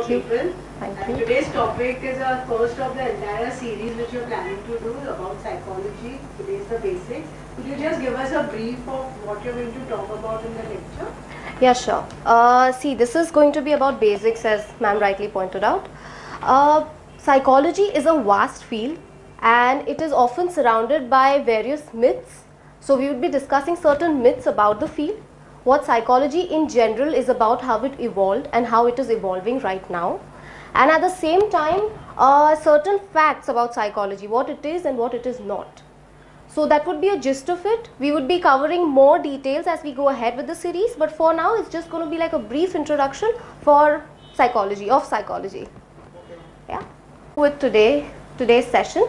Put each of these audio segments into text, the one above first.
Thank you. people. Thank And you. today's topic is our first of the entire series which you're planning to do about psychology. Today is the basics. Could you just give us a brief of what you're going to talk about in the lecture? Yeah, sure. See, this is going to be about basics, as ma'am rightly pointed out. Psychology is a vast field and it is often surrounded by various myths. So we would be discussing certain myths about the field, what psychology in general is about, how it evolved and how it is evolving right now. And at the same time, certain facts about psychology, what it is and what it is not. So that would be a gist of it. We would be covering more details as we go ahead with the series, but for now it's just going to be like a brief introduction for psychology, of psychology. Yeah. With today's session.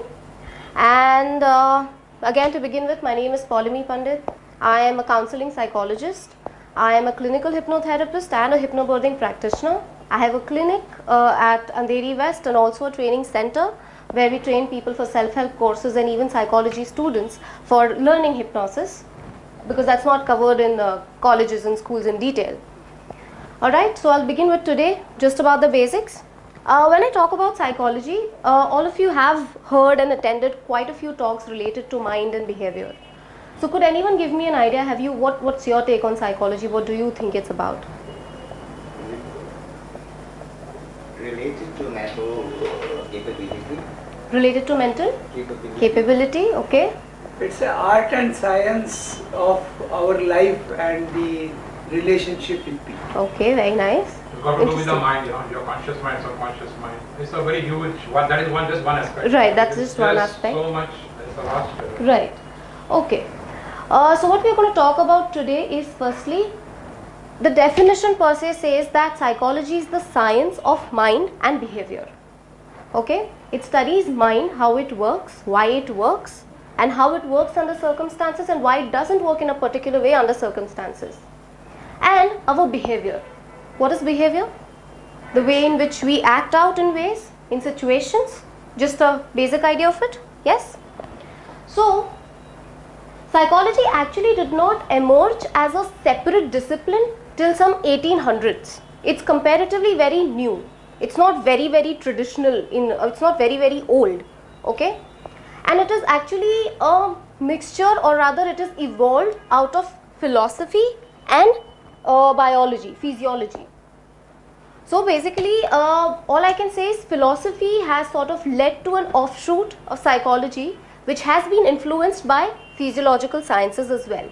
And again, to begin with, my name is Paulami Pandit. I am a counseling psychologist. I am a clinical hypnotherapist and a hypnobirthing practitioner. I have a clinic at Andheri West and also a training center where we train people for self-help courses and even psychology students for learning hypnosis, because that's not covered in colleges and schools in detail. Alright, so I'll begin with today, just about the basics. When I talk about psychology, all of you have heard and attended quite a few talks related to mind and behavior. So could anyone give me an idea, what's your take on psychology? What do you think it's about? Related to mental capability. Related to mental capability, okay. It's an art and science of our life and the relationship with people. Okay, very nice. It's got to do with the mind, your conscious mind, subconscious mind. It's a very huge one. That is just one aspect. Right, that's just one aspect. So much. It's a vast. Right. Okay. So what we are going to talk about today is, firstly, the definition per se says that psychology is the science of mind and behavior. Okay. It studies mind, how it works, why it works, and how it works under circumstances, and why it doesn't work in a particular way under circumstances. And our behavior. What is behavior? The way in which we act out in ways, in situations. Just a basic idea of it. Yes? So, psychology actually did not emerge as a separate discipline till some 1800s. It's comparatively very new. It's not very, very traditional, it's not very, very old. Okay? And it is actually a mixture, or rather it is evolved out of philosophy and biology, physiology. So basically, all I can say is philosophy has sort of led to an offshoot of psychology, which has been influenced by physiological sciences as well.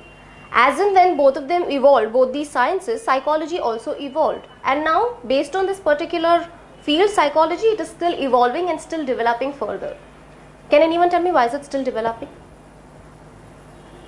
As in when both of them evolved, both these sciences, psychology also evolved. And now, based on this particular field, psychology, it is still evolving and still developing further. Can anyone tell me why is it still developing?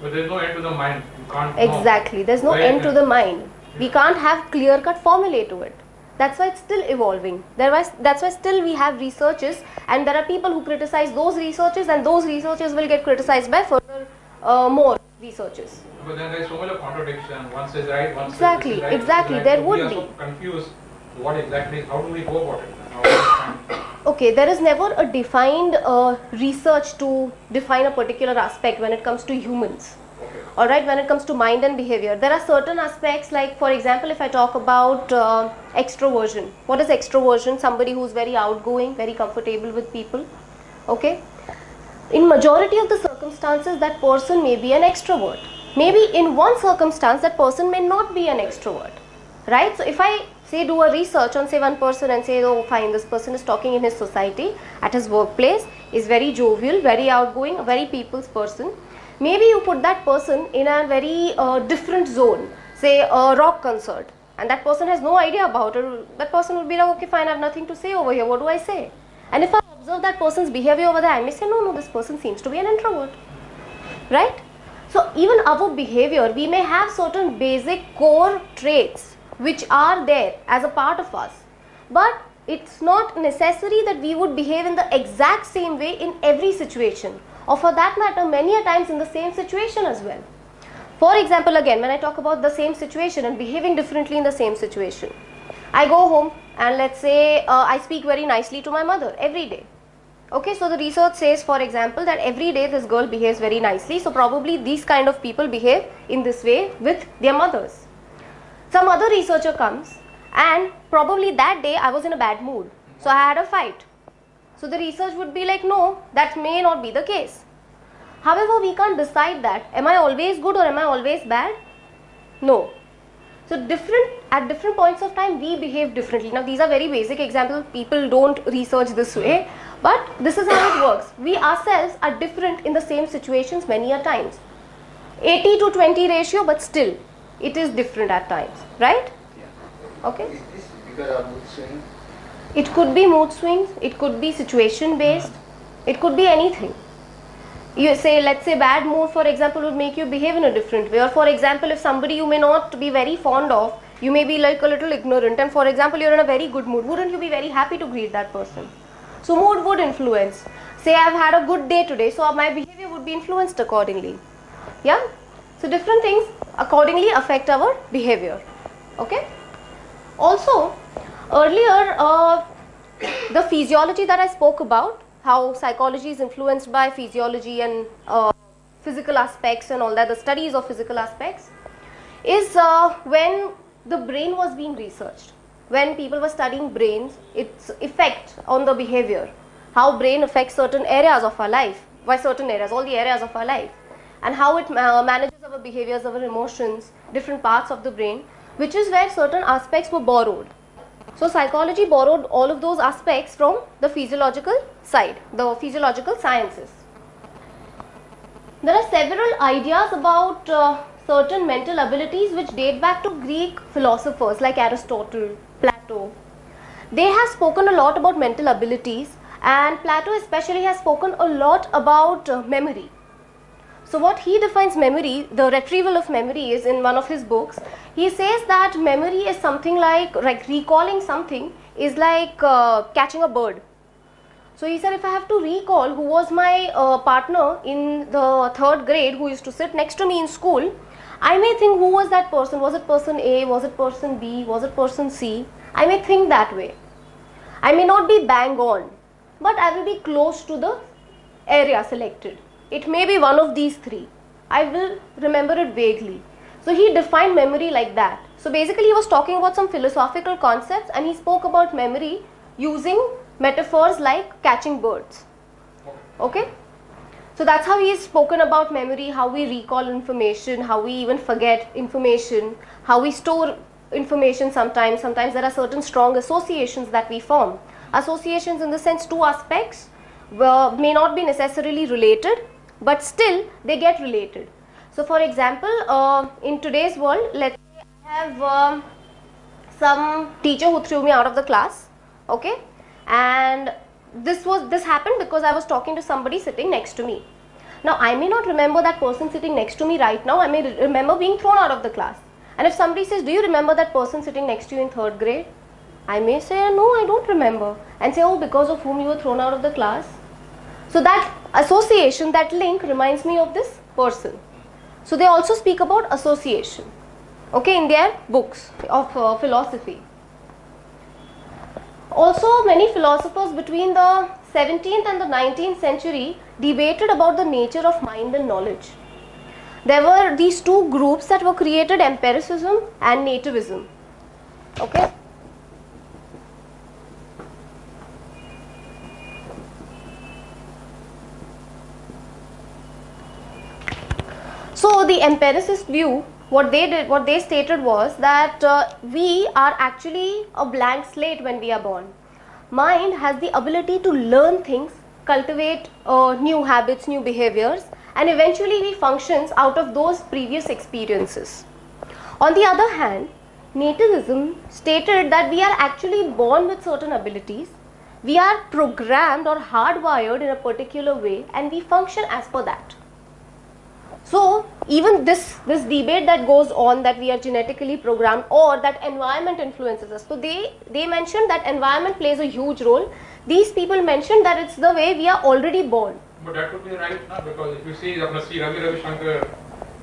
But there is no end to the mind. You can't. Exactly, there's no end to the mind. We can't have clear-cut formulae to it. That's why it's still evolving. That's why still we have researches, and there are people who criticize those researches, and those researches will get criticized by further more researches. But then there is so much of contradiction. One says right, one Exactly, says right. exactly. Right. There So would we are be. so confused. What exactly? How do we go about it? How do we find- Okay, there is never a defined research to define a particular aspect when it comes to humans. Okay. Alright, when it comes to mind and behavior, there are certain aspects, like for example, if I talk about extroversion. What is extroversion? Somebody who's very outgoing, very comfortable with people. Okay. In majority of the circumstances, that person may be an extrovert. Maybe in one circumstance, that person may not be an extrovert. Right? So if I say do a research on say one person and say, oh fine, this person is talking in his society, at his workplace, is very jovial, very outgoing, a very people's person. Maybe you put that person in a very different zone, say a rock concert, and that person has no idea about it. That person would be like, okay fine, I have nothing to say over here, what do I say? And if I observe that person's behavior over there, I may say, no, this person seems to be an introvert. Right? So even our behavior, we may have certain basic core traits which are there as a part of us, but it's not necessary that we would behave in the exact same way in every situation, or for that matter many a times in the same situation as well. For example, again, when I talk about the same situation and behaving differently in the same situation, I go home and let's say I speak very nicely to my mother every day. Okay, so the research says, for example, that every day this girl behaves very nicely, so probably these kind of people behave in this way with their mothers. Some other researcher comes and probably that day I was in a bad mood, so I had a fight. So the research would be like, no, that may not be the case. However, we can't decide that. Am I always good or am I always bad? No. So at different points of time we behave differently. Now these are very basic examples, people don't research this way, but this is how it works. We ourselves are different in the same situations many a times. 80 to 20 ratio, but still it is different at times, right? Okay. Is this because of mood swings? It could be mood swings, it could be situation based, it could be anything. You say, let's say bad mood for example would make you behave in a different way, or for example if somebody you may not be very fond of, you may be like a little ignorant, and for example you're in a very good mood, wouldn't you be very happy to greet that person? So mood would influence. Say I've had a good day today, so my behavior would be influenced accordingly. Yeah, so different things accordingly affect our behavior. Okay. Also earlier the physiology that I spoke about, how psychology is influenced by physiology and physical aspects and all that, the studies of physical aspects, is when the brain was being researched, when people were studying brains, its effect on the behavior, how brain affects certain areas of our life, by certain areas, all the areas of our life, and how it manages our behaviors, our emotions, different parts of the brain, which is where certain aspects were borrowed. So psychology borrowed all of those aspects from the physiological side, the physiological sciences. There are several ideas about certain mental abilities which date back to Greek philosophers like Aristotle, Plato. They have spoken a lot about mental abilities, and Plato especially has spoken a lot about memory. So what he defines memory, the retrieval of memory, is in one of his books. He says that memory is something like recalling something is like catching a bird. So he said, if I have to recall who was my partner in the 3rd grade who used to sit next to me in school, I may think who was that person, was it person A, was it person B, was it person C, I may think that way. I may not be bang on, but I will be close to the area selected. It may be one of these three. I will remember it vaguely. So he defined memory like that. So basically he was talking about some philosophical concepts, and he spoke about memory using metaphors like catching birds. Okay? So that's how he has spoken about memory, how we recall information, how we even forget information, how we store information sometimes. Sometimes there are certain strong associations that we form. Associations in the sense, two aspects may not be necessarily related, but still they get related. So for example, in today's world, let's say I have some teacher who threw me out of the class, okay, and this happened because I was talking to somebody sitting next to me. Now I may not remember that person sitting next to me right now, I may remember being thrown out of the class. And if somebody says, do you remember that person sitting next to you in 3rd grade? I may say, no, I don't remember, and say, oh, because of whom you were thrown out of the class. So that association, that link reminds me of this person. So they also speak about association, okay, in their books of philosophy. Also, many philosophers between the 17th and the 19th century debated about the nature of mind and knowledge. There were these two groups that were created, empiricism and nativism, okay. So the empiricist view, what they stated was that we are actually a blank slate when we are born. Mind has the ability to learn things, cultivate new habits, new behaviors, and eventually we functions out of those previous experiences. On the other hand, nativism stated that we are actually born with certain abilities, we are programmed or hardwired in a particular way, and we function as per that. So even this debate that goes on, that we are genetically programmed or that environment influences us. So they mentioned that environment plays a huge role. These people mentioned that it's the way we are already born. But that could be right, no? Because if you see Sri Ravi Shankar,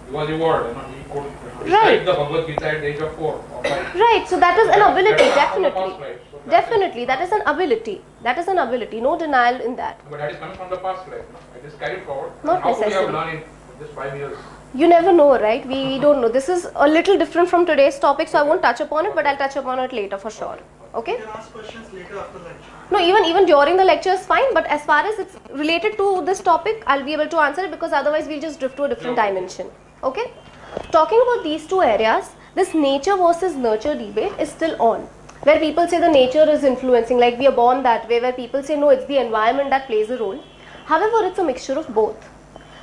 he was evolved, he could recite the Bhagavad Gita at the age of 4 or 5. Right, so that is an ability, definitely. Life, so Definitely, that is an ability. That is an ability, no denial in that. But that is coming from the past life, no? It is carried forward. Not How could we have necessarily. learned in just 5 years? You never know, right? We don't know. This is a little different from today's topic, so I won't touch upon it, but I'll touch upon it later for sure. Okay? You can ask questions later after lecture. No, even during the lecture is fine, but as far as it's related to this topic, I'll be able to answer it, because otherwise we'll just drift to a different dimension. Okay? Talking about these two areas, this nature versus nurture debate is still on, where people say the nature is influencing, like we are born that way, where people say no, it's the environment that plays a role. However, it's a mixture of both.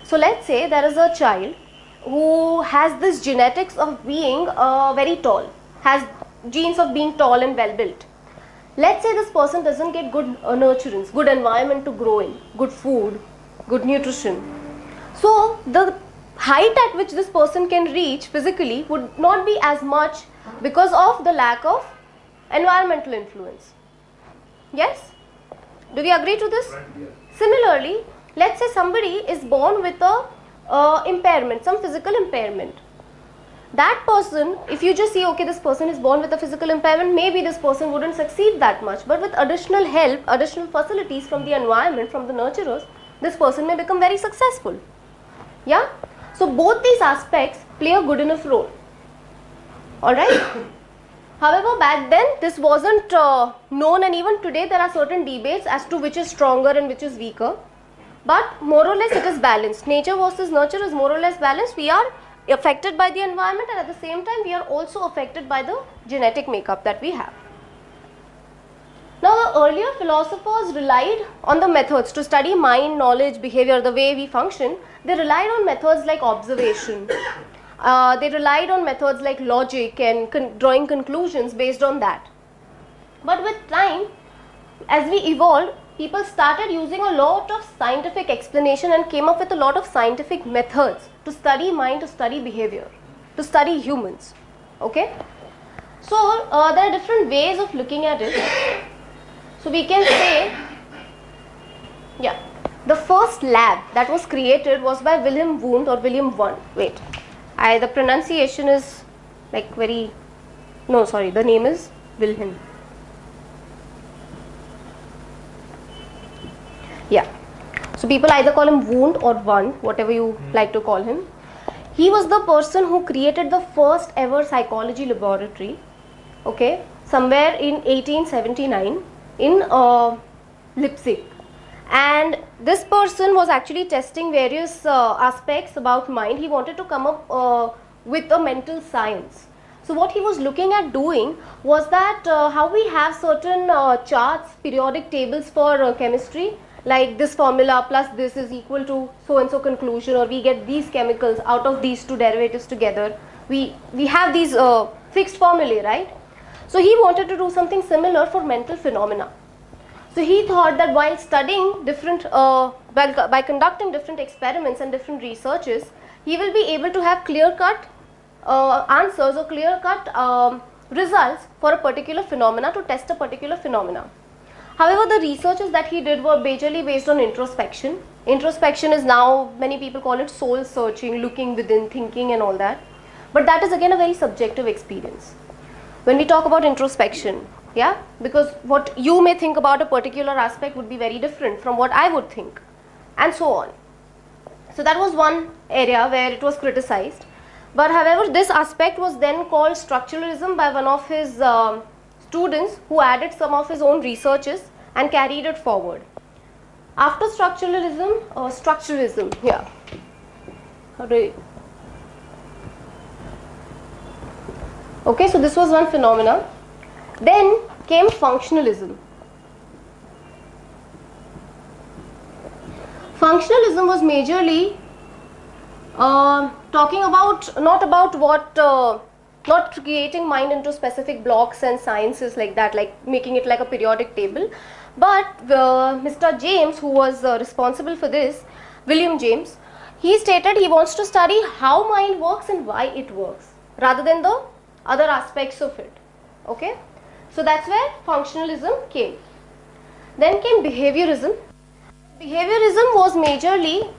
So let's say there is a child who has this genetics of being very tall, has genes of being tall and well built. Let's say this person doesn't get good nurturance, good environment to grow in, good food, good nutrition. So the height at which this person can reach physically would not be as much because of the lack of environmental influence. Yes? Do we agree to this? Similarly, let's say somebody is born with a impairment, some physical impairment. That person, if you just see, okay, this person is born with a physical impairment, maybe this person wouldn't succeed that much, but with additional help, additional facilities from the environment, from the nurturers, this person may become very successful. Yeah? So both these aspects play a good enough role. Alright? However, back then this wasn't known, and even today there are certain debates as to which is stronger and which is weaker. But more or less it is balanced. Nature versus nurture is more or less balanced. We are affected by the environment, and at the same time we are also affected by the genetic makeup that we have. Now, the earlier philosophers relied on the methods to study mind, knowledge, behavior, the way we function. They relied on methods like observation. They relied on methods like logic and drawing conclusions based on that. But with time, as we evolved, people started using a lot of scientific explanation and came up with a lot of scientific methods to study mind, to study behavior, to study humans. Okay? So, there are different ways of looking at it. So, we can say, yeah, the first lab that was created was by Wilhelm Wundt or William Wundt. Wait, the pronunciation is like very, no sorry, the name is Wilhelm. Yeah, so people either call him Wundt or Wundt, whatever you like to call him. He was the person who created the first ever psychology laboratory, okay, somewhere in 1879 in Leipzig. And this person was actually testing various aspects about mind. He wanted to come up with a mental science. So what he was looking at doing was that how we have certain charts, periodic tables for chemistry, like this formula plus this is equal to so and so conclusion, or we get these chemicals out of these two derivatives together. We have these fixed formulae, right? So he wanted to do something similar for mental phenomena. So he thought that while studying different, by conducting different experiments and different researches, he will be able to have clear-cut answers or clear-cut results for a particular phenomena, to test a particular phenomena. However, the researches that he did were majorly based on introspection. Introspection is now, many people call it soul searching, looking within, thinking and all that. But that is again a very subjective experience. When we talk about introspection, yeah, because what you may think about a particular aspect would be very different from what I would think, and so on. So that was one area where it was criticized. But however, this aspect was then called structuralism by one of his students, who added some of his own researches and carried it forward. After structuralism, yeah. Okay, so this was one phenomena. Then came functionalism. Functionalism was majorly talking about, not about what, not creating mind into specific blocks and sciences like that, like making it like a periodic table, but Mr. James, who was responsible for this, William James, he stated he wants to study how mind works and why it works, rather than the other aspects of it. Okay, so that's where functionalism came. Then came behaviorism. Behaviorism was majorly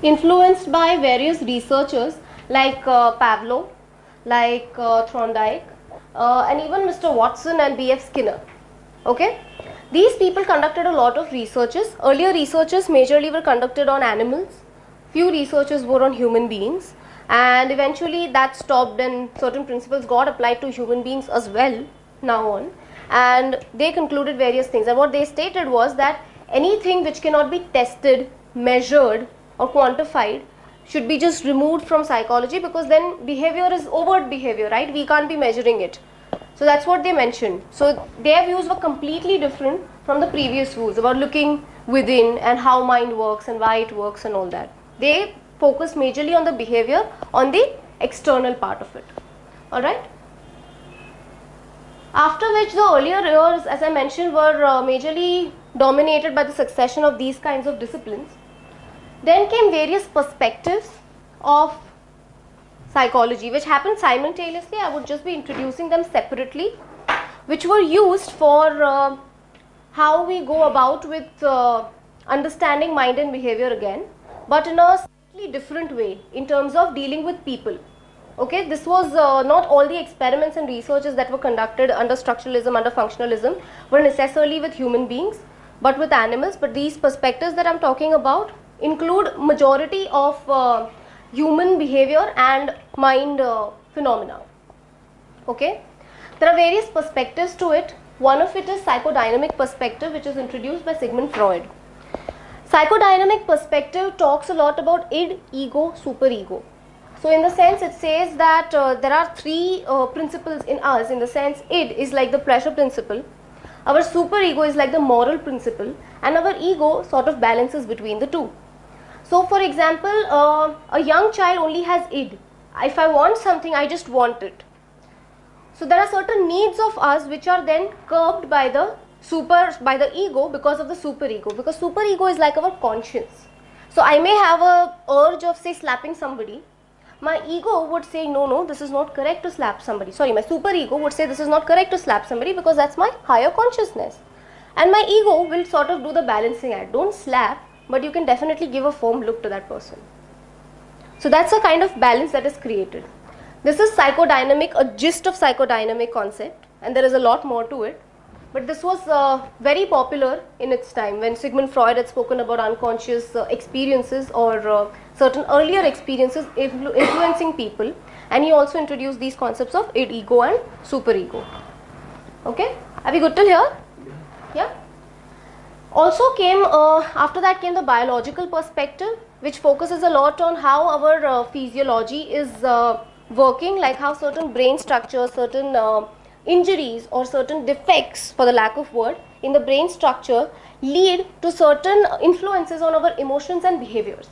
influenced by various researchers like Pavlov, like Thorndike, and even Mr. Watson and B.F. Skinner. Okay, these people conducted a lot of researches. Earlier researches majorly were conducted on animals. few researches were on human beings, and eventually that stopped and certain principles got applied to human beings as well now on, and they concluded various things, and what they stated was that anything which cannot be tested, measured or quantified should be just removed from psychology, because then behavior is overt behavior, right? We can't be measuring it. So that's what they mentioned. So their views were completely different from the previous views about looking within and how mind works and why it works and all that. They focused majorly on the behavior, on the external part of it. Alright? After which the earlier years, as I mentioned, were majorly dominated by the succession of these kinds of disciplines. Then came various perspectives of psychology, which happened simultaneously. I would just be introducing them separately, which were used for how we go about with understanding mind and behavior again, but in a slightly different way in terms of dealing with people. Okay, this was not all the experiments and researches that were conducted under structuralism, under functionalism were necessarily with human beings, but with animals. But these perspectives that I am talking about include majority of human behavior and mind phenomena. Okay, there are various perspectives to it. One of it is psychodynamic perspective, which is introduced by Sigmund Freud. Psychodynamic perspective talks a lot about id, ego, superego. So in the sense it says that there are three principles in us, in the sense id is like the pleasure principle, our superego is like the moral principle, and our ego sort of balances between the two. So for example, a young child only has id. If I want something, I just want it. So there are certain needs of us which are then curbed by the ego because of the superego, because superego is like our conscience. So I may have a urge of, say, slapping somebody. My ego would say, no, this is not correct to slap somebody. Sorry, my superego would say this is not correct to slap somebody because that's my higher consciousness. And my ego will sort of do the balancing act. Don't slap, but you can definitely give a firm look to that person. So that's a kind of balance that is created. This is psychodynamic, a gist of psychodynamic concept, and there is a lot more to it. But this was very popular in its time when Sigmund Freud had spoken about unconscious experiences or certain earlier experiences influencing people, and he also introduced these concepts of id, ego and superego. Okay, are we good till here? Yeah. Also came, after that came the biological perspective, which focuses a lot on how our physiology is working, like how certain brain structures, certain injuries or certain defects, for the lack of word, in the brain structure lead to certain influences on our emotions and behaviors.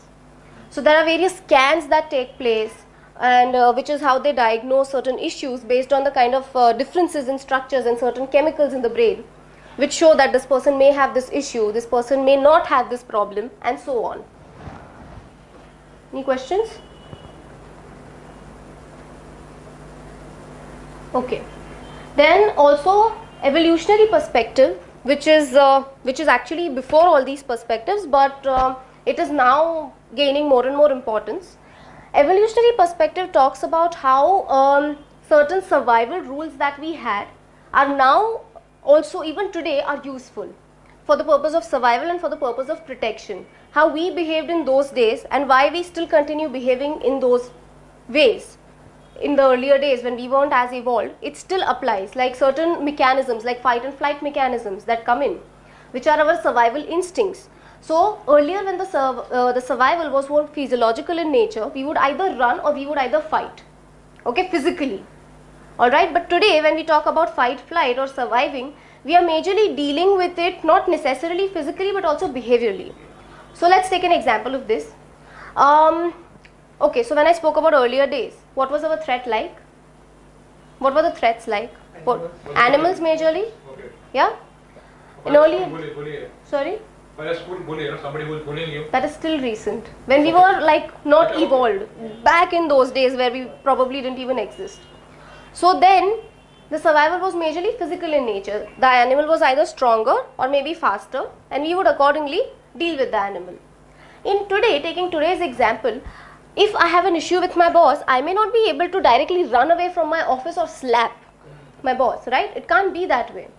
So there are various scans that take place, and which is how they diagnose certain issues based on the kind of differences in structures and certain chemicals in the brain, which show that this person may have this issue, this person may not have this problem, and so on. Any questions? Okay. Then also evolutionary perspective, which is actually before all these perspectives, but it is now gaining more and more importance. Evolutionary perspective talks about how certain survival rules that we had are now also, even today, are useful for the purpose of survival and for the purpose of protection. How we behaved in those days and why we still continue behaving in those ways in the earlier days when we weren't as evolved, it still applies, like certain mechanisms like fight and flight mechanisms that come in, which are our survival instincts. So earlier when the survival was more physiological in nature, we would either run or we would either fight, okay, physically. Alright, but today when we talk about fight, flight or surviving, we are majorly dealing with it not necessarily physically but also behaviorally. So let's take an example of this. Okay, so when I spoke about earlier days, what was our threat like? What were the threats like? Animals majorly? Okay. Yeah? In But earlier, bully. sorry? By a school bully, somebody who is bullying you. That is still recent. When we were like not evolved, back in those days where we probably didn't even exist. So then the survival was majorly physical in nature. The animal was either stronger or maybe faster, and we would accordingly deal with the animal. In today, taking today's example, if I have an issue with my boss, I may not be able to directly run away from my office or slap my boss, right? It can't be that way.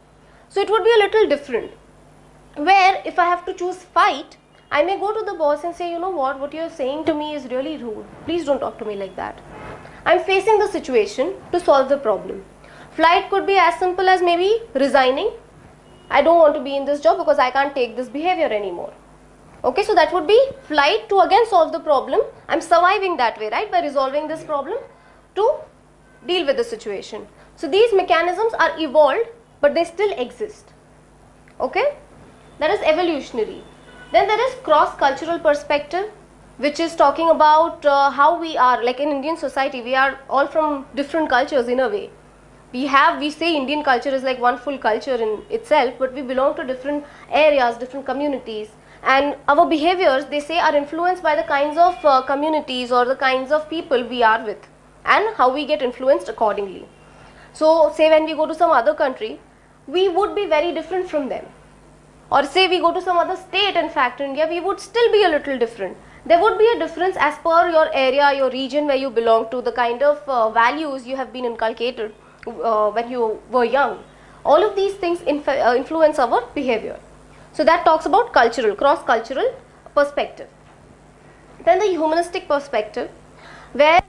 So it would be a little different, where if I have to choose fight, I may go to the boss and say, you know what you're saying to me is really rude. Please don't talk to me like that. I'm facing the situation to solve the problem. Flight could be as simple as maybe resigning. I don't want to be in this job because I can't take this behavior anymore. Okay, so that would be flight to again solve the problem. I'm surviving that way, right, by resolving this problem to deal with the situation. So these mechanisms are evolved, but they still exist. Okay, that is evolutionary. Then there is cross-cultural perspective, which is talking about how we are, like in Indian society, we are all from different cultures in a way. We say Indian culture is like one full culture in itself, but we belong to different areas, different communities, and our behaviors, they say, are influenced by the kinds of communities or the kinds of people we are with, and how we get influenced accordingly. So say when we go to some other country, we would be very different from them. Or say we go to some other state, in fact in India, we would still be a little different. There would be a difference as per your area, your region where you belong to, the kind of values you have been inculcated when you were young. All of these things influence our behavior. So that talks about cultural, cross-cultural perspective. Then the humanistic perspective, where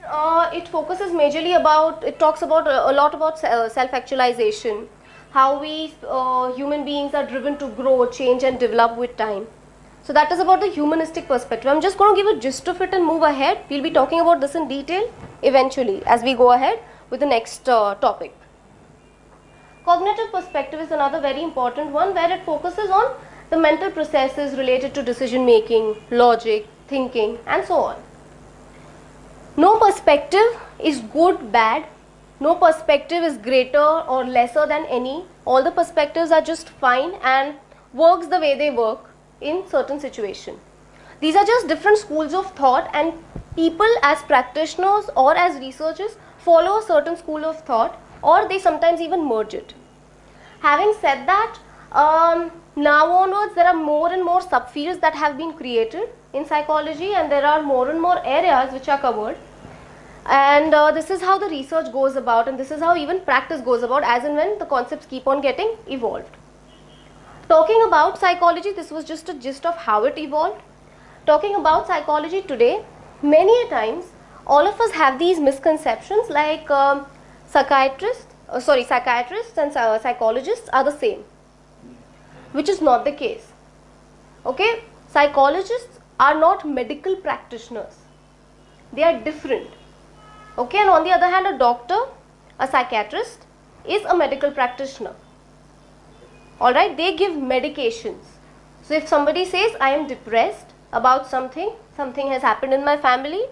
it focuses majorly about, it talks about a lot about self-actualization, how we human beings are driven to grow, change and develop with time. So that is about the humanistic perspective. I'm just going to give a gist of it and move ahead. We'll be talking about this in detail eventually as we go ahead with the next topic. Cognitive perspective is another very important one, where it focuses on the mental processes related to decision making, logic, thinking and so on. No perspective is good, bad. No perspective is greater or lesser than any. All the perspectives are just fine and works the way they work in certain situation. These are just different schools of thought, and people as practitioners or as researchers follow a certain school of thought, or they sometimes even merge it. Having said that, now onwards there are more and more subfields that have been created in psychology, and there are more and more areas which are covered. And this is how the research goes about, and this is how even practice goes about as and when the concepts keep on getting evolved. Talking about psychology, this was just a gist of how it evolved. Talking about psychology today, many a times all of us have these misconceptions like psychiatrists and psychologists are the same, which is not the case. Okay, psychologists are not medical practitioners, they are different. Okay, and on the other hand, a doctor, a psychiatrist is a medical practitioner. Alright, they give medications. So if somebody says I am depressed about something has happened in my family,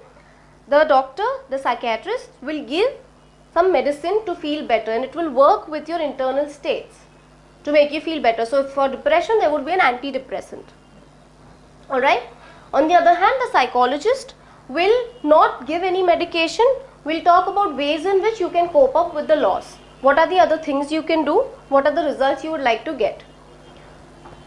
the doctor, the psychiatrist will give some medicine to feel better, and it will work with your internal states to make you feel better. So for depression there would be an antidepressant. Alright, on the other hand, the psychologist will not give any medication, will talk about ways in which you can cope up with the loss. What are the other things you can do? What are the results you would like to get?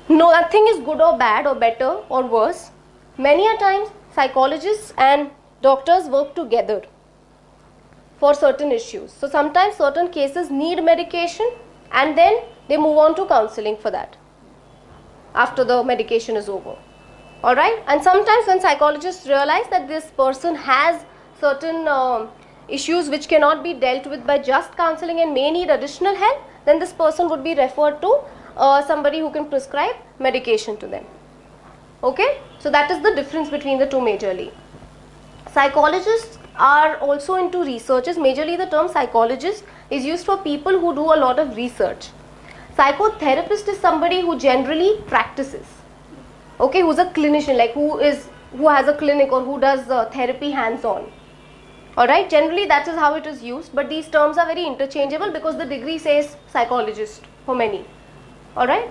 No, nothing is good or bad or better or worse. Many a times psychologists and doctors work together for certain issues. So sometimes certain cases need medication and then they move on to counseling for that after the medication is over. Alright, and sometimes when psychologists realize that this person has certain issues which cannot be dealt with by just counseling and may need additional help, then this person would be referred to somebody who can prescribe medication to them. Okay, so that is the difference between the two majorly. Psychologists are also into researches. Majorly the term psychologist is used for people who do a lot of research. Psychotherapist is somebody who generally practices. Okay, who's a clinician, like who has a clinic or who does therapy hands-on. Alright, generally that is how it is used, but these terms are very interchangeable because the degree says psychologist for many. Alright.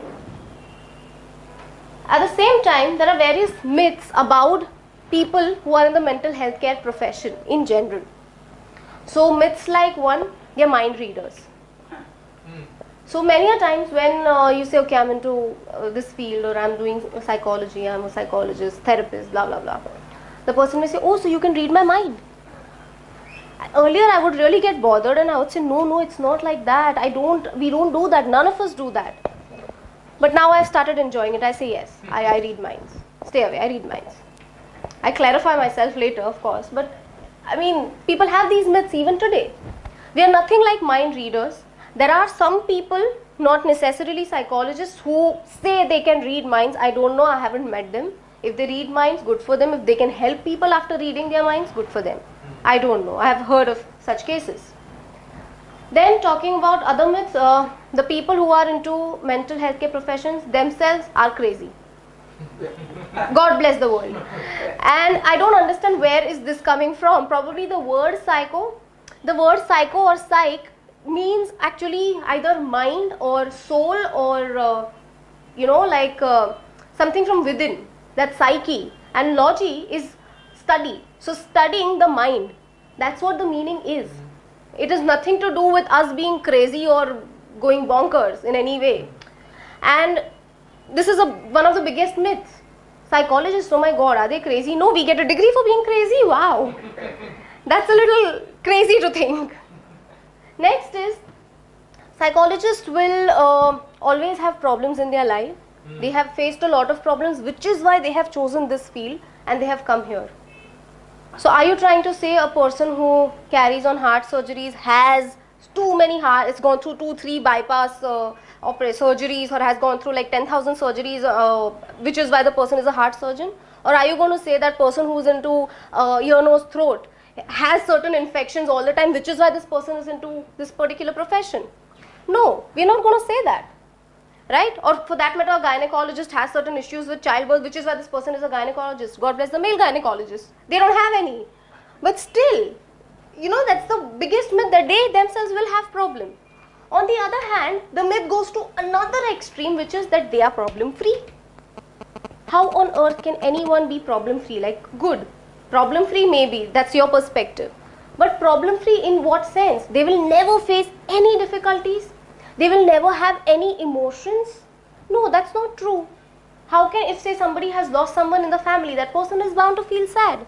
At the same time, there are various myths about people who are in the mental health care profession in general. So myths like, one, they are mind readers. So many a times when you say, okay, I'm into this field, or I'm doing psychology, I'm a psychologist, therapist, blah blah blah, the person may say, oh, so you can read my mind. Earlier I would really get bothered and I would say, no, it's not like that. We don't do that. None of us do that. But now I've started enjoying it. I say yes, I read minds. stay away, I read minds. I clarify myself later, of course, but I mean, people have these myths even today. We are nothing like mind readers. There are some people, not necessarily psychologists, who say they can read minds. I don't know, I haven't met them. If they read minds, good for them. If they can help people after reading their minds, good for them. I don't know, I have heard of such cases. Then talking about other myths, the people who are into mental health care professions themselves are crazy. God bless the world. And I don't understand where is this coming from. Probably the word psycho or psych means actually either mind or soul or something from within. That's psyche. And logy is study. So studying the mind. That's what the meaning is. It has nothing to do with us being crazy or going bonkers in any way. And this is one of the biggest myths. Psychologists, oh my god, are they crazy? No, we get a degree for being crazy. Wow. That's a little crazy to think. Next is, psychologists will always have problems in their life. They have faced a lot of problems, which is why they have chosen this field and they have come here. So are you trying to say a person who carries on heart surgeries has too many heart, it's gone through 2-3 bypass surgeries, or has gone through like 10,000 surgeries, which is why the person is a heart surgeon? Or are you going to say that person who's into ear, nose, throat has certain infections all the time, which is why this person is into this particular profession? No, we're not going to say that. Right? Or for that matter, a gynecologist has certain issues with childbirth, which is why this person is a gynecologist. God bless the male gynecologists. They don't have any. But still, that's the biggest myth, that they themselves will have problem. On the other hand, the myth goes to another extreme, which is that they are problem free. How on earth can anyone be problem free? Like, good, problem free maybe, that's your perspective. But problem free in what sense? They will never face any difficulties. They will never have any emotions. No, that's not true. How can, if say somebody has lost someone in the family, that person is bound to feel sad.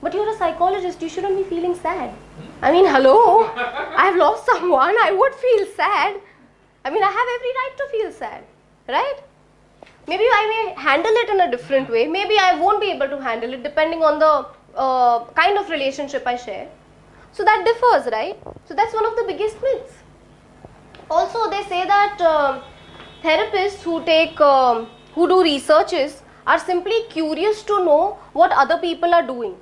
But you're a psychologist, you shouldn't be feeling sad. I mean, hello, I have lost someone, I would feel sad. I mean, I have every right to feel sad, right? Maybe I may handle it in a different way. Maybe I won't be able to handle it depending on the kind of relationship I share. So that differs, right? So that's one of the biggest myths. Also, they say that therapists who do researches are simply curious to know what other people are doing.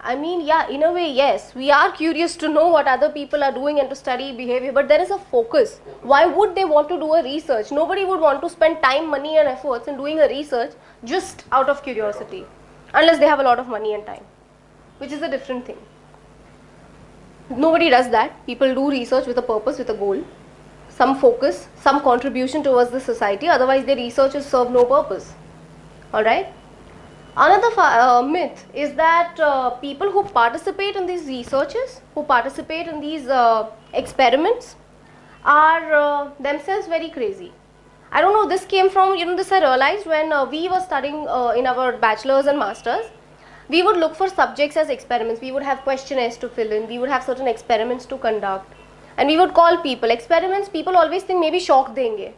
I mean, yeah, in a way, yes, we are curious to know what other people are doing and to study behavior, but there is a focus. Why would they want to do a research? Nobody would want to spend time, money and efforts in doing a research just out of curiosity, unless they have a lot of money and time, which is a different thing. Nobody does that. People do research with a purpose, with a goal, some focus, some contribution towards the society, otherwise their researches serve no purpose. Alright? Another myth is that people who participate in these researches, who participate in these experiments are themselves very crazy. I don't know, this came from, this I realized when we were studying in our bachelor's and master's. We would look for subjects as experiments. We would have questionnaires to fill in. We would have certain experiments to conduct. And we would call people. Experiments, people always think maybe shock denge.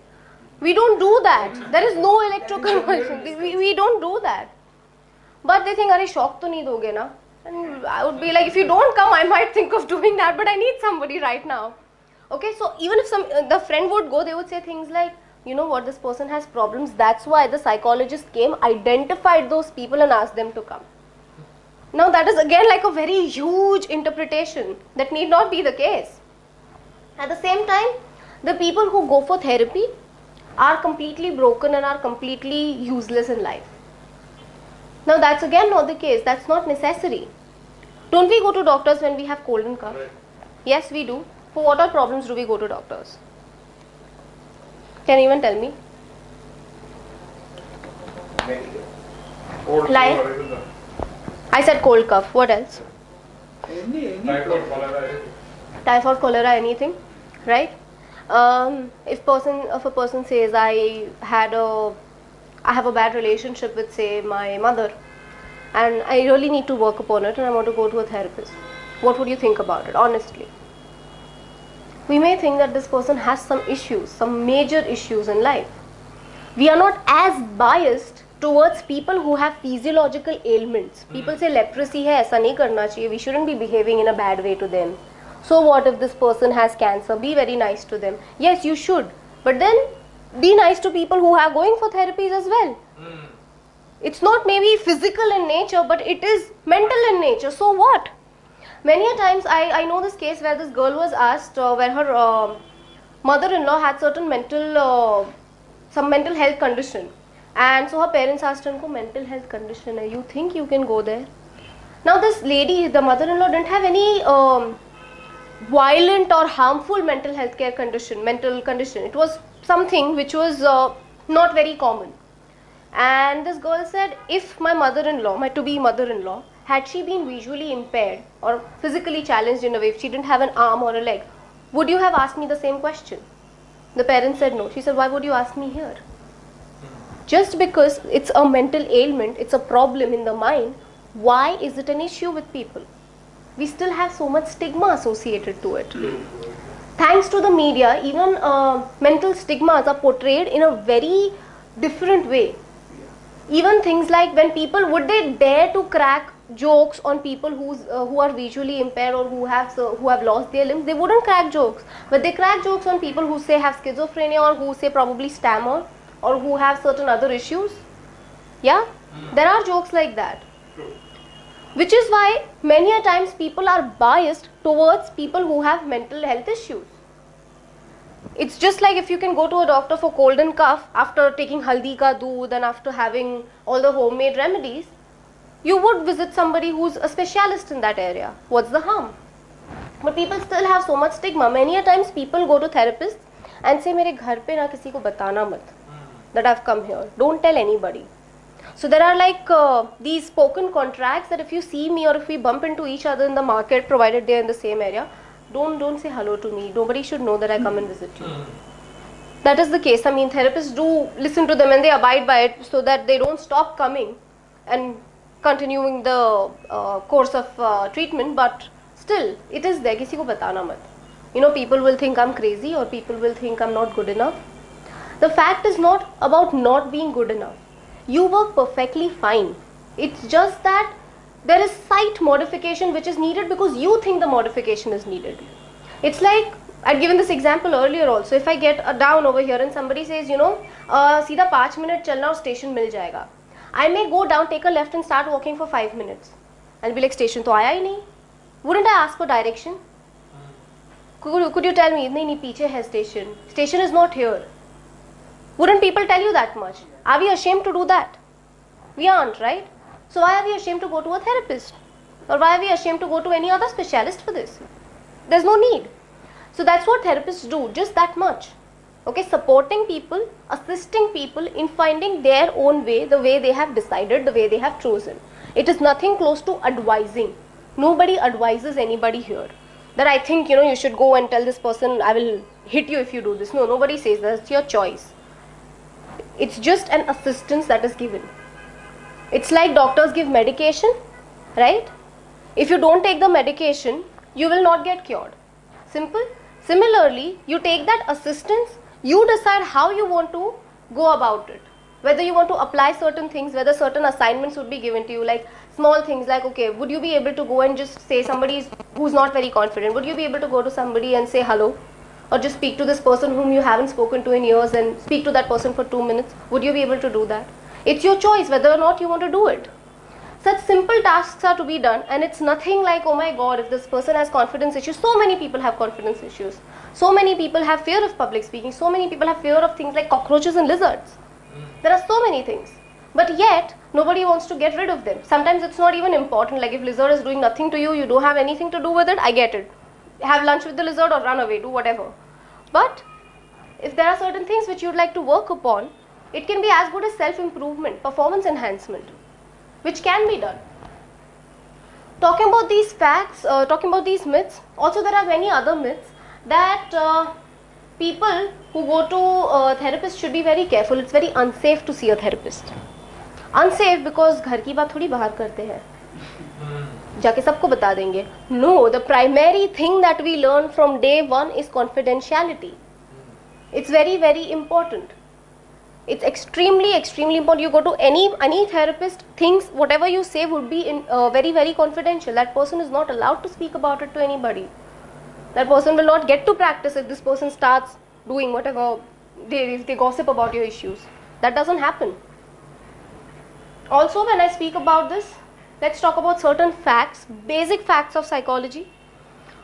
We don't do that. There is no electroconvulsion. We don't do that. But they think, "Arey, shock to nahi doge na?" And I would be like, if you don't come, I might think of doing that, but I need somebody right now. Okay, so even if the friend would go, they would say things like, you know what, this person has problems. That's why the psychologist came, identified those people and asked them to come. Now that is again like a very huge interpretation. That need not be the case. At the same time, the people who go for therapy are completely broken and are completely useless in life. Now that's again not the case. That's not necessary. Don't we go to doctors when we have cold and cough? Right. Yes, we do. For what all problems do we go to doctors? Can anyone tell me? Cold, Like- fever, even the I said cold cough. What else? Any typhoid, cholera, anything. Typhoid, cholera, anything, right? If a person says I have a bad relationship with, say, my mother, and I really need to work upon it, and I want to go to a therapist, what would you think about it, honestly? We may think that this person has some issues, some major issues in life. We are not as biased towards people who have physiological ailments. People say leprosy hai, aisa nahi karna chahiye, we shouldn't be behaving in a bad way to them. So what if this person has cancer? Be very nice to them. Yes, you should, but then be nice to people who are going for therapies as well. It's not maybe physical in nature, but it is mental in nature. So what? Many a times I know this case where this girl was asked where her mother-in-law had certain some mental health condition, and so her parents asked her, "Unko mental health condition hai, you think you can go there?" Now this lady, the mother-in-law, didn't have any violent or harmful mental health care mental condition. It was something which was not very common. And this girl said, if my mother-in-law, my to-be mother-in-law, had she been visually impaired or physically challenged in a way, if she didn't have an arm or a leg, would you have asked me the same question? The parents said no. She said, why would you ask me here? Just because it's a mental ailment, it's a problem in the mind, why is it an issue with people? We still have so much stigma associated to it. Thanks to the media, even mental stigmas are portrayed in a very different way. Even things like when people, would they dare to crack jokes on people who are visually impaired or who have lost their limbs? They wouldn't crack jokes, but they crack jokes on people who say have schizophrenia or who say probably stammer or who have certain other issues. Yeah, there are jokes like that. Which is why many a times people are biased towards people who have mental health issues. It's just like if you can go to a doctor for cold and cough after taking haldi ka doodh and after having all the homemade remedies, you would visit somebody who's a specialist in that area. What's the harm? But people still have so much stigma. Many a times people go to therapists and say, "Mere ghar pe na kisi ko batana mat that I've come here. Don't tell anybody." So there are like these spoken contracts that if you see me or if we bump into each other in the market, provided they're in the same area, don't say hello to me. Nobody should know that I come and visit you. That is the case. I mean, therapists do listen to them and they abide by it so that they don't stop coming and continuing the course of treatment. But still, it is there. Kisi ko batana mat. You know, people will think I'm crazy or people will think I'm not good enough. The fact is not about not being good enough. You work perfectly fine. It's just that there is slight modification which is needed because you think the modification is needed. It's like, I'd given this example earlier also. If I get down over here and somebody says, you know, सीधा 5 minute चलना और station मिल जाएगा. I may go down, take a left and start walking for 5 minutes. I'll be like, station तो आया ही नहीं. Wouldn't I ask for direction? Could you tell me, नहीं पीछे है station. Station is not here. Wouldn't people tell you that much? Are we ashamed to do that? We aren't, right? So why are we ashamed to go to a therapist? Or why are we ashamed to go to any other specialist for this? There's no need. So that's what therapists do, just that much. Okay, supporting people, assisting people in finding their own way, the way they have decided, the way they have chosen. It is nothing close to advising. Nobody advises anybody here. That I think, you know, you should go and tell this person, I will hit you if you do this. No, nobody says that. It's your choice. It's just an assistance that is given. It's like doctors give medication, right? If you don't take the medication, you will not get cured. Simple. Similarly, you take that assistance, you decide how you want to go about it. Whether you want to apply certain things, whether certain assignments would be given to you, like small things like, okay, would you be able to go and just say somebody who's not very confident, would you be able to go to somebody and say hello? Or just speak to this person whom you haven't spoken to in years and speak to that person for 2 minutes? Would you be able to do that? It's your choice whether or not you want to do it. Such simple tasks are to be done, and it's nothing like, oh my god, if this person has confidence issues. So many people have confidence issues. So many people have fear of public speaking. So many people have fear of things like cockroaches and lizards. There are so many things. But yet, nobody wants to get rid of them. Sometimes it's not even important. Like if lizard is doing nothing to you, you don't have anything to do with it, I get it. Have lunch with the lizard or run away, do whatever. But if there are certain things which you'd like to work upon, it can be as good as self-improvement, performance enhancement, which can be done. Talking about these facts, talking about these myths, also there are many other myths that people who go to a therapist should be very careful. It's very unsafe to see a therapist. Unsafe because घर की बात थोड़ी बाहर करते हैं, जाके सबको बता देंगे. No, the primary thing that we learn from day one is confidentiality. It's very, very important. It's extremely important. You go to any therapist, things whatever you say would be in very confidential. That person is not allowed to speak about it to anybody. That person will not get to practice if this person starts doing whatever if they gossip about your issues. That doesn't happen. Also, when I speak about this, let's talk about certain facts, basic facts of psychology.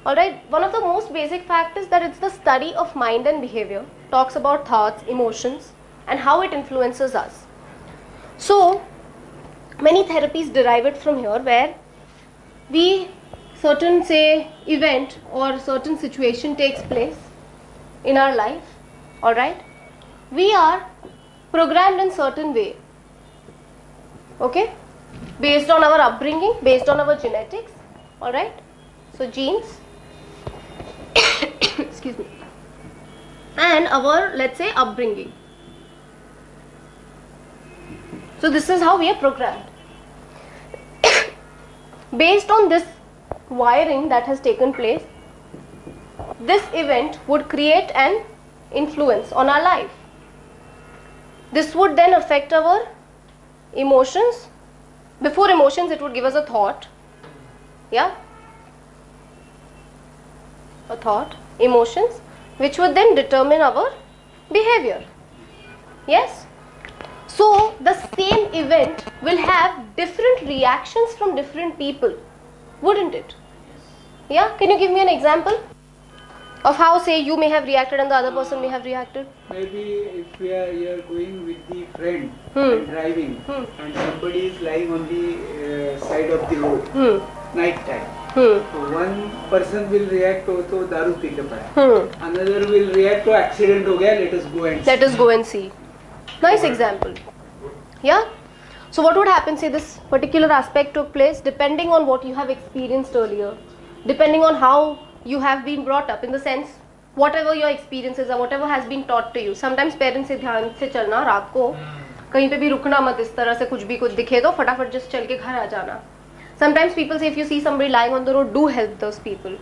Alright, one of the most basic facts is that it's the study of mind and behavior, talks about thoughts, emotions, and how it influences us. So, many therapies derive it from here, where certain say event or certain situation takes place in our life, alright, we are programmed in certain way, okay, based on our upbringing, based on our genetics, alright, so genes, excuse me, and our, let's say, upbringing. So this is how we are programmed. Based on this wiring that has taken place, this event would create an influence on our life. This would then affect our emotions. Before emotions, it would give us a thought. Yeah? A thought, emotions, which would then determine our behavior. Yes? So, the same event will have different reactions from different people, wouldn't it? Yeah? Can you give me an example of how, say, you may have reacted and the other person may have reacted? Maybe if you are going with the friend and driving and somebody is lying on the side of the road, night time. So one person will react to daru pee ke paya. Another will react to accident ho gaya, let us go and see. Let us go and see. Nice example. Yeah? So what would happen, say this particular aspect took place depending on what you have experienced earlier, depending on how you have been brought up, in the sense whatever your experiences are, whatever has been taught to you. Sometimes parents say ध्यान से चलना, रात को कहीं पे भी रुकना मत, इस तरह से कुछ भी कुछ दिखे तो फटाफट just चल के घर आ जाना. Sometimes people say if you see somebody lying on the road, do help those people.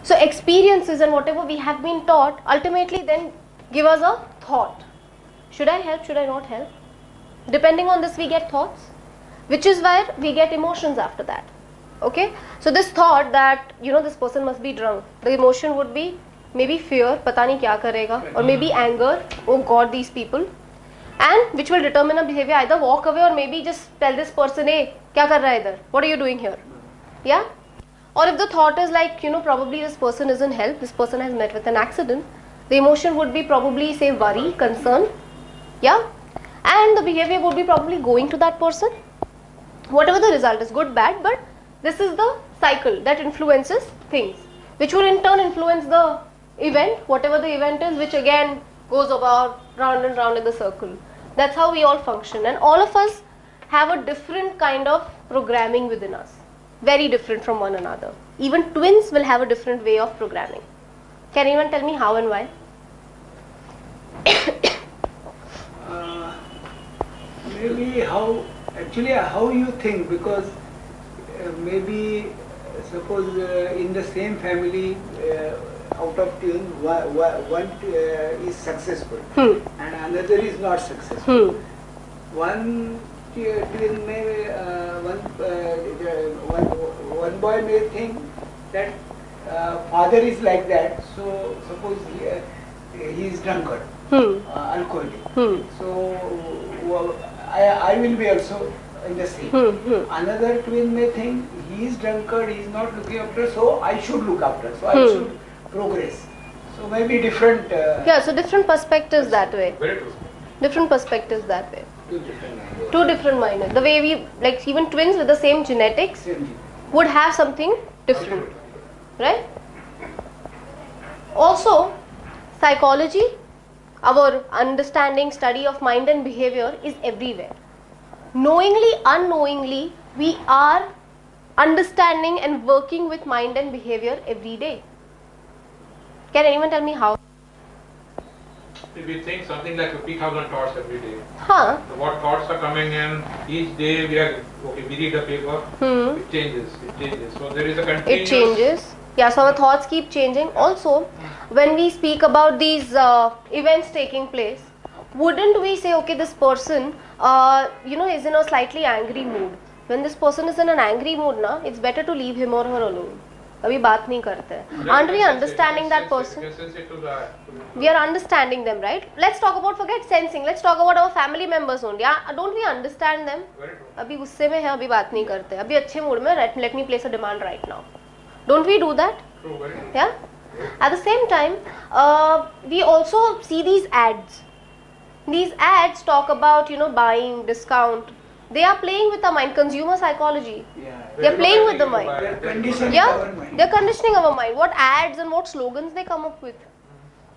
So experiences and whatever we have been taught ultimately then give us a thought. Should I help? Should I not help? Depending on this we get thoughts, which is where we get emotions after that. Okay, so this thought that this person must be drunk, the emotion would be maybe fear, pata nahi kya karega, or maybe anger, oh God, these people, and which will determine a behavior, either walk away or maybe just tell this person, hey, kya kar raha hai idhar, what are you doing here? Yeah, or if the thought is like probably this person isn't help, this person has met with an accident, the emotion would be probably say worry, concern, yeah, and the behavior would be probably going to that person, whatever the result is, good, bad, but this is the cycle that influences things, which will in turn influence the event, whatever the event is, which again goes about round and round in the circle. That's how we all function, and all of us have a different kind of programming within us, very different from one another. Even twins will have a different way of programming. Can anyone tell me how and why? Maybe how you think, because maybe suppose in the same family out of twins one is successful and another is not successful. One twin may one boy may think that father is like that, so suppose he is drunkard, alcoholic. So I will be also in the same. Another twin may think he is drunkard, he is not looking after, so I should look after, so I should progress. So maybe different. Yeah, so different perspectives that way. Very true. Different perspectives that way. Two different Two different minds. The way we, like even twins with the same genetics same. would have something different, right? Also, psychology, our understanding, study of mind and behavior is everywhere. Knowingly, unknowingly, we are understanding and working with mind and behavior every day. Can anyone tell me how? If we think something like 50,000 thoughts every day, Huh? so what thoughts are coming in each day, we read a paper, it changes. So there is a continuous. It changes. Yeah, so our thoughts keep changing. Also, when we speak about these events taking place, wouldn't we say, okay, this person, is in a slightly angry mood. When this person is in an angry mood, na, it's better to leave him or her alone. अभी बात नहीं करते हैं. Aren't we understanding that person? We are understanding them, right? Let's talk about, forget sensing. Let's talk about our family members only. Don't we understand them? अभी गुस्से में है, अभी बात नहीं करते. अभी अच्छे मूड में, let me place a demand right now. Don't we do that? Yeah. At the same time, we also see these ads. These ads talk about, buying, discount. They are playing with the mind, consumer psychology. They are playing with the mind. They are conditioning Yeah, our mind. they are conditioning our mind. What ads and what slogans they come up with.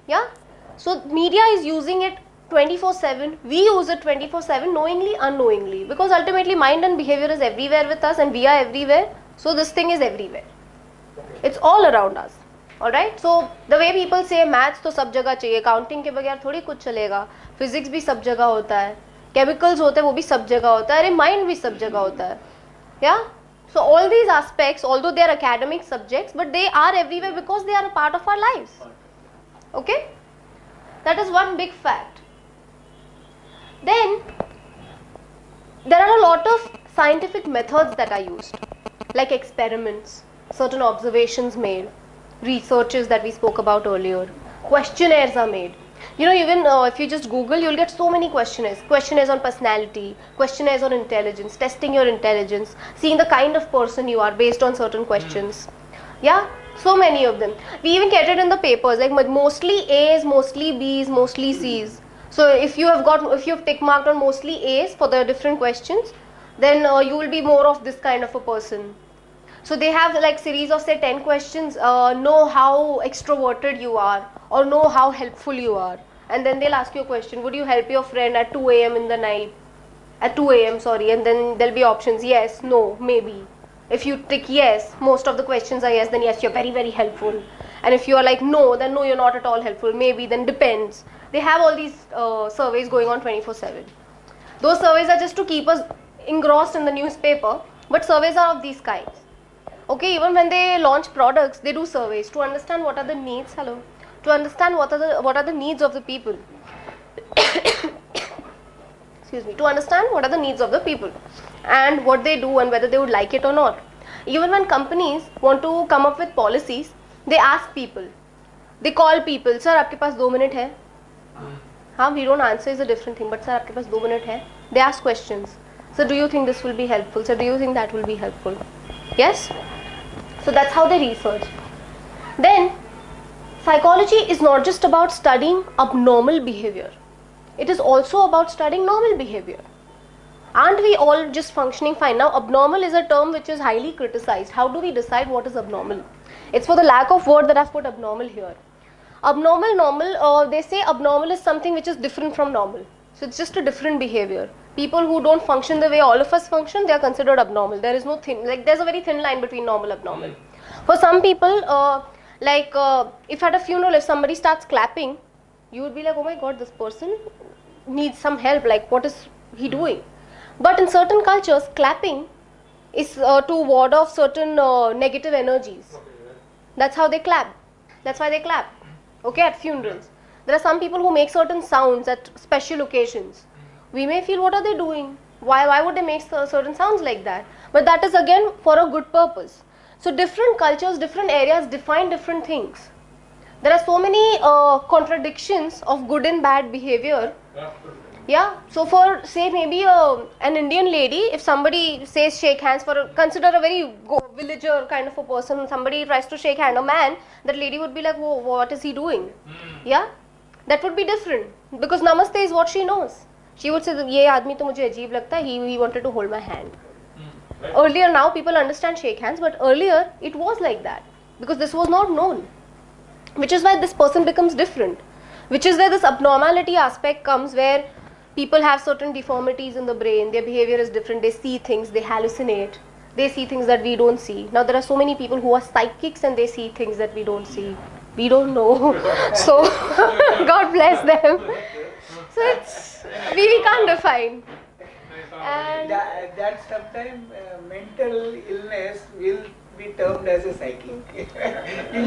Yeah. So media is using it 24/7. We use it 24/7, knowingly, unknowingly. Because ultimately mind and behavior is everywhere with us and we are everywhere. So this thing is everywhere. It's all around us. Alright. So the way people say maths तो सब जगह चाहिए, counting के बगैर थोड़ी कुछ चलेगा, physics भी सब जगह होता है, chemicals होते हैं वो भी सब जगह होता है, अरे mind भी सब जगह होता है. Yeah. So all these aspects, although they are academic subjects, but they are everywhere because they are a part of our lives. Okay? That is one big fact. Then there are a lot of scientific methods that are used, like experiments, certain observations made, researches that we spoke about earlier, questionnaires are made. Even if you just Google, you'll get so many questionnaires on personality, questionnaires on intelligence, testing your intelligence, seeing the kind of person you are based on certain questions. Yeah, so many of them. We even get it in the papers, like mostly A's, mostly B's, mostly C's. So if you have tick marked on mostly A's for the different questions, then you will be more of this kind of a person. So they have like series of say 10 questions, know how extroverted you are or know how helpful you are. And then they'll ask you a question, would you help your friend at 2 a.m. in the night? At 2 a.m. sorry, and then there'll be options, yes, no, maybe. If you tick yes, most of the questions are yes, then yes, you're very, very helpful. And if you're like no, then no, you're not at all helpful, maybe, then depends. They have all these surveys going on 24/7. Those surveys are just to keep us engrossed in the newspaper, but surveys are of these kinds. Okay, even when they launch products, they do surveys to understand what are the needs, to understand what are the needs of the people. Excuse me, to understand what are the needs of the people and what they do and whether they would like it or not. Even when companies want to come up with policies, they ask people, they call people, sir, आपके पास 2 minutes है? हाँ, we don't answer is a different thing, but sir, आपके पास 2 minutes है? They ask questions. Sir, do you think this will be helpful? Sir, do you think that will be helpful? Yes? So that's how they research. Then, psychology is not just about studying abnormal behavior. It is also about studying normal behavior. Aren't we all just functioning fine? Now, abnormal is a term which is highly criticized. How do we decide what is abnormal? It's for the lack of word that I've put abnormal here. Abnormal, normal, they say abnormal is something which is different from normal. So it's just a different behavior. People who don't function the way all of us function, they are considered abnormal. There is no thin, like there's a very thin line between normal and abnormal. For some people, if at a funeral, if somebody starts clapping, you would be like, oh my god, this person needs some help, like what is he doing? But in certain cultures, clapping is to ward off certain negative energies. That's how they clap. That's why they clap. Okay, at funerals. There are some people who make certain sounds at special occasions. We may feel, what are they doing? Why would they make certain sounds like that? But that is again for a good purpose. So different cultures, different areas define different things. There are so many contradictions of good and bad behavior. Yeah, so for say maybe an Indian lady, if somebody says shake hands, consider a very villager kind of a person, somebody tries to shake hand, a man, that lady would be like, whoa, what is he doing? Yeah, that would be different because namaste is what she knows. She would say, ye aadmi to mujhe ajeeb lagta hai, he wanted to hold my hand. Earlier, now people understand shake hands, but earlier it was like that because this was not known, which is why this person becomes different, which is where this abnormality aspect comes, where people have certain deformities in the brain, their behavior is different, they see things, they hallucinate, they see things that we don't see. Now there are so many people who are psychics and they see things that we don't see. We don't know. So God bless them. So it's, we can't define. And that sometimes mental illness will be termed as a psychic.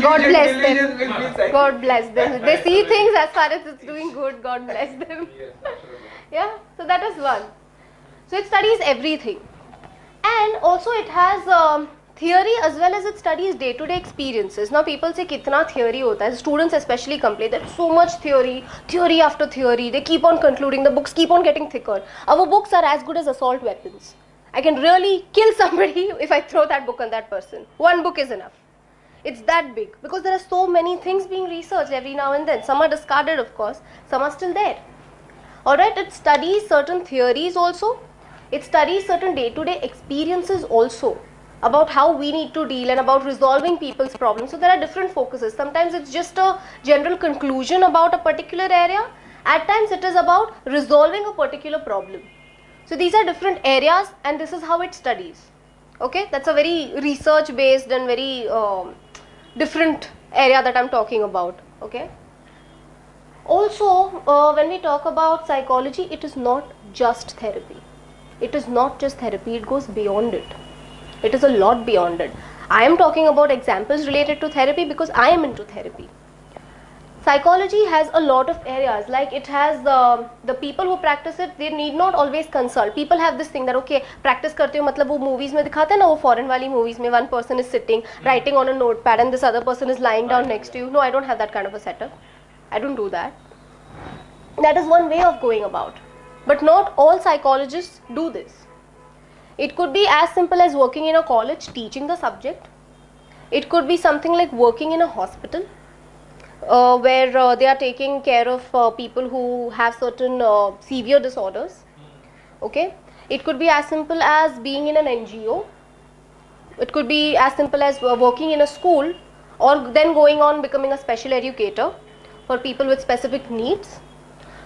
God bless Illusion them. will be psychic. God bless them. They see things as far as it's doing good. God bless them. Yes, absolutely. Yeah, so that is one. So it studies everything, and also it has theory as well as it studies day-to-day experiences. Now people say kitna theory hota hai. Students especially complain that so much theory, theory after theory. They keep on concluding. The books keep on getting thicker. Our books are as good as assault weapons. I can really kill somebody if I throw that book on that person. One book is enough. It's that big because there are so many things being researched every now and then. Some are discarded, of course. Some are still there. Alright, it studies certain theories also. It studies certain day-to-day experiences also about how we need to deal and about resolving people's problems. So there are different focuses. Sometimes it's just a general conclusion about a particular area. At times it is about resolving a particular problem. So these are different areas and this is how it studies. Okay, that's a very research based and very different area that I'm talking about. Okay. Also, when we talk about psychology, it is not just therapy. It is not just therapy, it goes beyond it. It is a lot beyond it. I am talking about examples related to therapy because I am into therapy. Psychology has a lot of areas, like it has the people who practice it, they need not always consult. People have this thing that okay, practice karte ho, matlab wo movies mein dikhate na, wo foreign wali movies mein one person is sitting, writing on a notepad and this other person is lying down next to you. No, I don't have that kind of a setup. I don't do that. That is one way of going about. But not all psychologists do this. It could be as simple as working in a college teaching the subject. It could be something like working in a hospital where they are taking care of people who have certain severe disorders. Okay. It could be as simple as being in an NGO. It could be as simple as working in a school or then going on becoming a special educator for people with specific needs.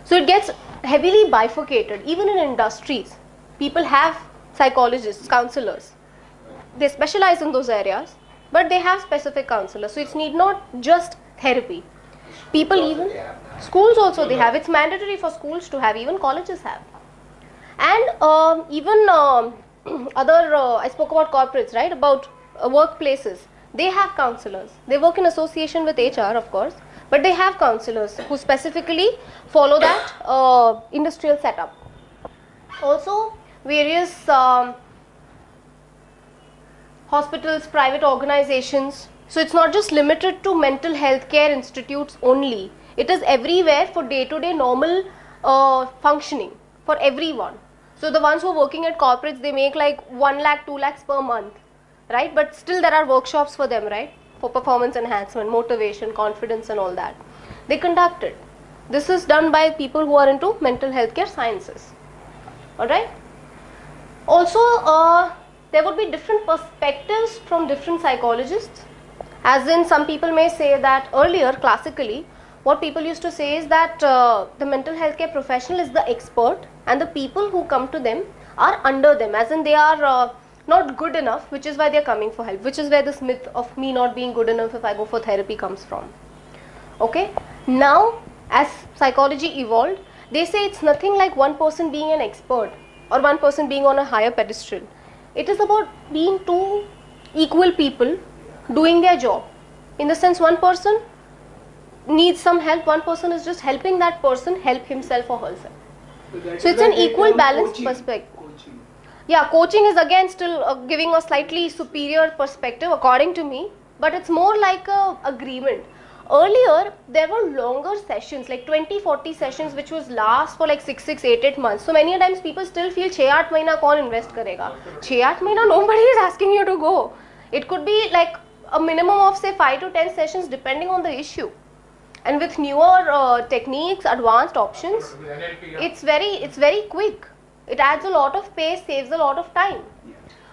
So it gets heavily bifurcated. Even in industries, people have psychologists, counselors. They specialize in those areas, but they have specific counselors. So it's need not just therapy. People even, schools also they have. It's mandatory for schools to have, even colleges have. And even other, I spoke about corporates, right, about workplaces. They have counselors. They work in association with HR, of course, but they have counselors who specifically follow that industrial setup. Also, various hospitals, private organizations. So it's not just limited to mental health care institutes only. It is everywhere for day-to-day normal functioning for everyone. So the ones who are working at corporates, they make like 1 lakh, 2 lakhs per month, right? But still there are workshops for them, right? For performance enhancement, motivation, confidence and all that. They conduct it. This is done by people who are into mental health care sciences. Alright? Also, there would be different perspectives from different psychologists. As in, some people may say that earlier, classically, what people used to say is that the mental health care professional is the expert and the people who come to them are under them. As in, they are not good enough, which is why they are coming for help, which is where this myth of me not being good enough if I go for therapy comes from. Okay? Now, as psychology evolved, they say it's nothing like one person being an expert or one person being on a higher pedestal. It is about being two equal people doing their job. In the sense, one person needs some help, one person is just helping that person help himself or herself. So it's an equal balanced perspective. Yeah, coaching is again still giving a slightly superior perspective according to me, but it's more like a agreement. Earlier, there were longer sessions, like 20-40 sessions, which was last for like 6, 8 months. So many times people still feel 6-8 mahina kaun invest karega. 6-8 mahina nobody is asking you to go. It could be like a minimum of say 5 to 10 sessions depending on the issue. And with newer techniques, advanced options, it's very quick. It adds a lot of pace, saves a lot of time.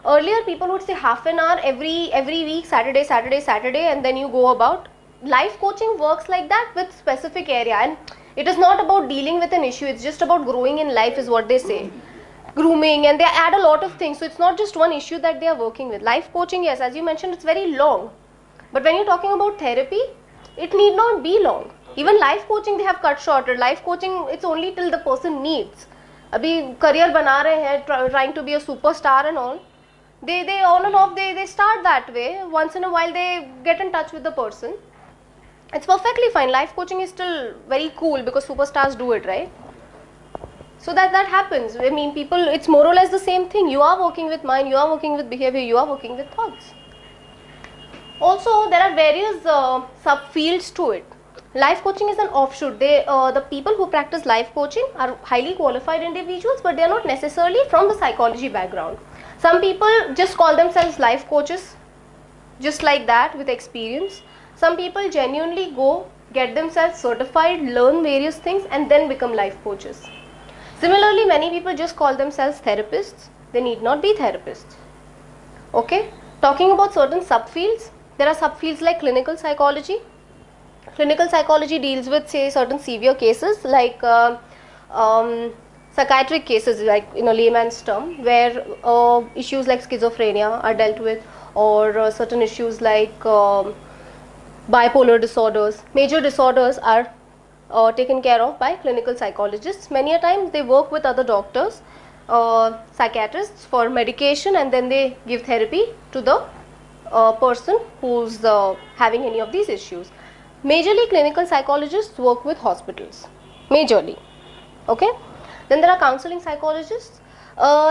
Earlier, people would say half an hour every week, Saturday, and then you go about. Life coaching works like that with specific area, and it is not about dealing with an issue, it's just about growing in life is what they say. Grooming, and they add a lot of things, so it's not just one issue that they are working with. Life coaching, yes, as you mentioned, it's very long. But when you're talking about therapy, it need not be long. Even life coaching, they have cut shorter. Life coaching, it's only till the person needs. Abhi career bana rahe hain, trying to be a superstar and all. They on and off, they start that way. Once in a while they get in touch with the person. It's perfectly fine. Life coaching is still very cool because superstars do it, right? So that happens. I mean, people, it's more or less the same thing. You are working with mind, you are working with behavior, you are working with thoughts. Also, there are various subfields to it. Life coaching is an offshoot. The people who practice life coaching are highly qualified individuals, but they are not necessarily from the psychology background. Some people just call themselves life coaches, just like that, with experience. Some people genuinely go, get themselves certified, learn various things, and then become life coaches. Similarly, many people just call themselves therapists. They need not be therapists. Okay? Talking about certain subfields, there are subfields like clinical psychology. Clinical psychology deals with, say, certain severe cases like psychiatric cases, like in a layman's term, where issues like schizophrenia are dealt with, or certain issues like bipolar disorders. Major disorders are taken care of by clinical psychologists. Many a times they work with other doctors, psychiatrists for medication, and then they give therapy to the person who's having any of these issues. Majorly clinical psychologists work with hospitals, majorly. Okay. Then there are counseling psychologists.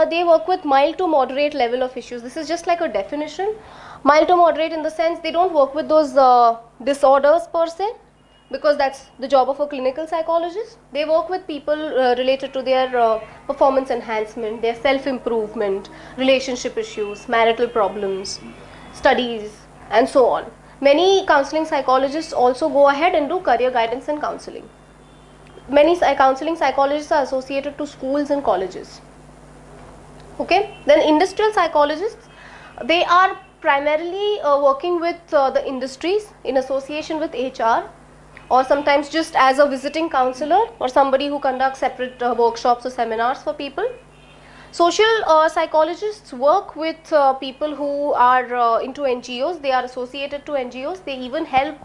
They work with mild to moderate level of issues. This is just like a definition. Mild to moderate in the sense they don't work with those disorders per se, because that's the job of a clinical psychologist. They work with people related to their performance enhancement, their self-improvement, relationship issues, marital problems, studies, and so on. Many counseling psychologists also go ahead and do career guidance and counseling. Many counseling psychologists are associated to schools and colleges. Okay. Then industrial psychologists, they are primarily working with the industries in association with HR, or sometimes just as a visiting counselor or somebody who conducts separate workshops or seminars for people. Social psychologists work with people who are into NGOs. They are associated to NGOs. They even help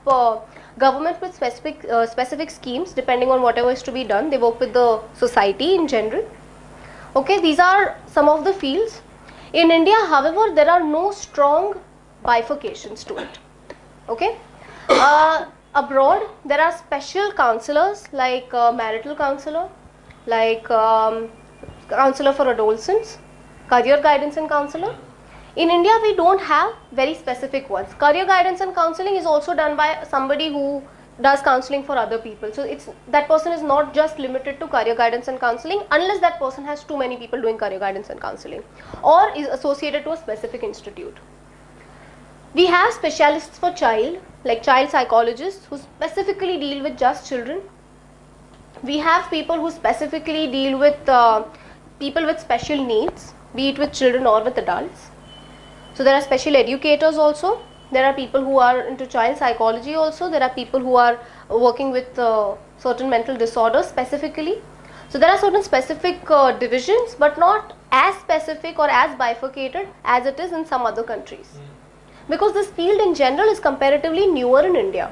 government with specific schemes depending on whatever is to be done. They work with the society in general. Okay, these are some of the fields. In India, however, there are no strong bifurcations to it. Okay. Abroad, there are special counselors like marital counselor, like counselor for adolescents, career guidance and counselor. In India, we don't have very specific ones. Career guidance and counseling is also done by somebody who does counseling for other people. So that person is not just limited to career guidance and counseling, unless that person has too many people doing career guidance and counseling, or is associated to a specific institute. We have specialists for child, like child psychologists who specifically deal with just children. We have people who specifically deal with people with special needs, be it with children or with adults. So there are special educators also. There are people who are into child psychology also. There are people who are working with certain mental disorders specifically. So there are certain specific divisions, but not as specific or as bifurcated as it is in some other countries. Because this field in general is comparatively newer in India.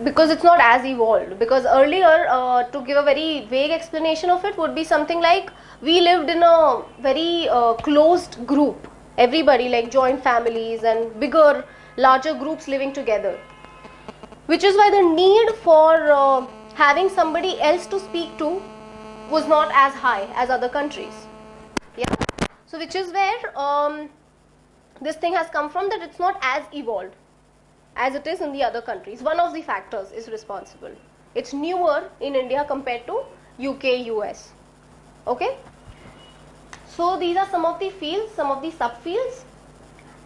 Because it's not as evolved. Because earlier, to give a very vague explanation of it, would be something like we lived in a very closed group. Everybody, like joint families and bigger, larger groups living together. Which is why the need for having somebody else to speak to was not as high as other countries. Yeah. So which is where this thing has come from, that it's not as evolved as it is in the other countries. One of the factors is responsible. It's newer in India compared to UK, US. Okay. So these are some of the fields, some of the subfields,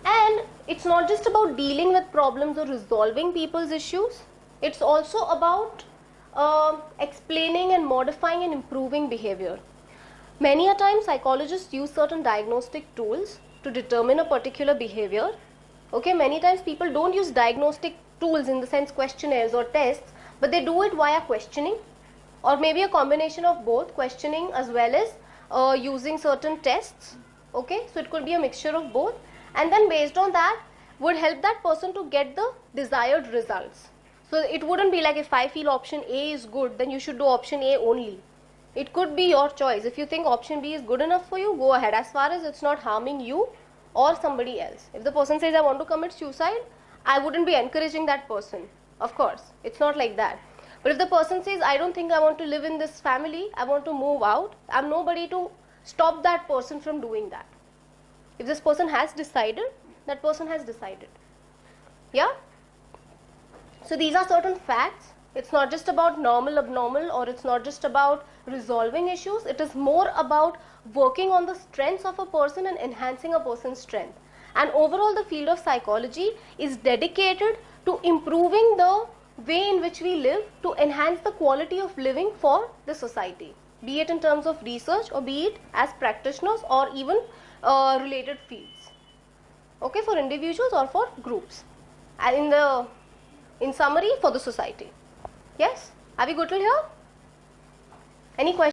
and it's not just about dealing with problems or resolving people's issues. It's also about explaining and modifying and improving behavior. Many a time psychologists use certain diagnostic tools to determine a particular behavior. Okay, many times people don't use diagnostic tools in the sense questionnaires or tests, but they do it via questioning, or maybe a combination of both, questioning as well as using certain tests. Okay, so it could be a mixture of both, and then based on that would help that person to get the desired results. So it wouldn't be like, if I feel option A is good, then you should do option A only. It could be your choice. If you think option B is good enough for you, go ahead, as far as it's not harming you or somebody else. If the person says I want to commit suicide, I wouldn't be encouraging that person. Of course, it's not like that. But if the person says I don't think I want to live in this family, I want to move out, I'm nobody to stop that person from doing that. If this person has decided, that person has decided. Yeah? So these are certain facts. It's not just about normal, abnormal, or it's not just about resolving issues. It is more about working on the strengths of a person and enhancing a person's strength. And overall, the field of psychology is dedicated to improving the way in which we live to enhance the quality of living for the society, be it in terms of research or be it as practitioners or even related fields. Okay, for individuals or for groups. And in summary, for the society. Yes? Are we good till here? Any questions?